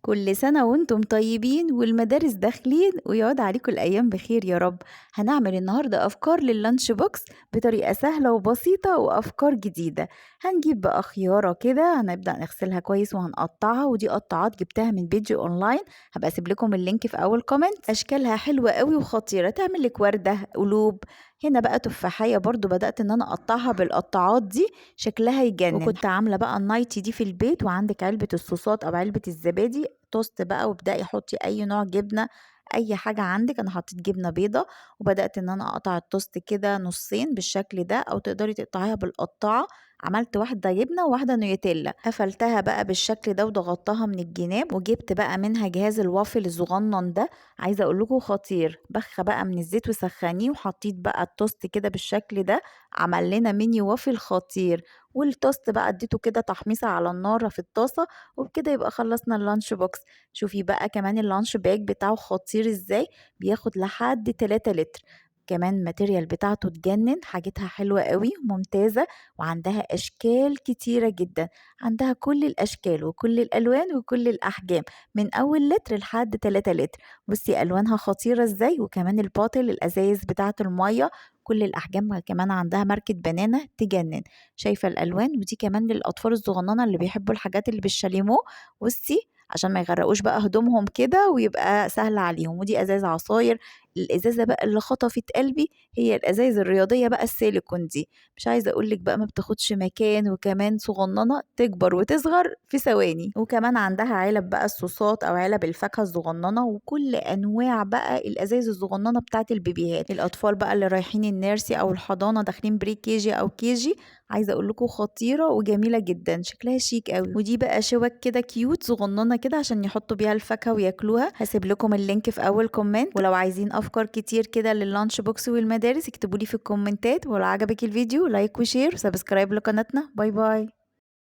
كل سنة وانتم طيبين والمدارس داخلين ويعود عليكم الأيام بخير يا رب. هنعمل النهاردة أفكار لللانش بوكس بطريقة سهلة وبسيطة وأفكار جديدة. هنجيب بقى خيارة كده، هنبدأ نغسلها كويس وهنقطعها، ودي قطعات جبتها من بيجي أونلاين، هبقى أسيب لكم اللينك في أول كومنت. أشكالها حلوة قوي وخطيرة، تعمل لك وردة قلوب. هنا بقى تفاحية برضو بدأت ان انا اقطعها بالقطعات دي، شكلها يجنن. وكنت عاملة بقى النايتي دي في البيت، وعندك علبة الصوصات او علبة الزبادي توست بقى، وابدأي حطي اي نوع جبنة، اي حاجة عندك. انا حطيت جبنة بيضة وبدأت ان انا اقطع التوست كده نصين بالشكل ده، او تقدري تقطعيها بالقطاعة. عملت واحدة جبنة وواحدة نيوتيلا، قفلتها بقى بالشكل ده وضغطتها من الجناب، وجبت بقى منها جهاز الوافل الصغنن ده. عايزة اقول لكم خطير. بخ بقى من الزيت وسخنيه، وحطيت بقى التوست كده بالشكل ده، عمل لنا ميني وافل خطير. والتوست بقى اديته كده تحميصة على النار في الطاسة، وبكده يبقى خلصنا اللانش بوكس. شوفي بقى كمان اللانش باج بتاعه خطير ازاي، بياخد لحد 3 لتر. كمان الماتيريال بتاعته تجنن، حاجتها حلوة قوي ممتازة، وعندها اشكال كتيرة جدا. عندها كل الاشكال وكل الالوان وكل الاحجام، من اول لتر لحد 3 لتر. بصي الوانها خطيرة ازاي، وكمان الباطل الازايز بتاعة المية كل الاحجام، كمان عندها ماركة بنانة تجنن. شايفة الالوان، ودي كمان للاطفال الصغننة اللي بيحبوا الحاجات اللي بالشاليمو. بصي عشان ما يغرقوش بقى هدومهم كده ويبقى سهل عليهم. ودي ازاز عصاير. الازازة بقى اللي خطفت قلبي هي الازايز الرياضية بقى السيليكون دي، مش عايزة اقولك بقى ما بتاخدش مكان، وكمان صغننة تكبر وتصغر في ثواني. وكمان عندها علب بقى الصوصات او علب الفاكهة الصغننة، وكل انواع بقى الازايز الصغننة بتاعت البيبيهات. الاطفال بقى اللي رايحين النيرسي او الحضانة داخلين بري كيجي او كيجي، عايزه اقول لكم خطيره وجميله جدا، شكلها شيك قوي. ودي بقى شوك كده كيوت صغننه كده عشان يحطوا بيها الفاكهه وياكلوها. هسيب لكم اللينك في اول كومنت. ولو عايزين افكار كتير كده لللانش بوكس والمدارس اكتبوا لي في الكومنتات. ولو عجبك الفيديو لايك وشير وسبسكرايب لقناتنا. باي باي.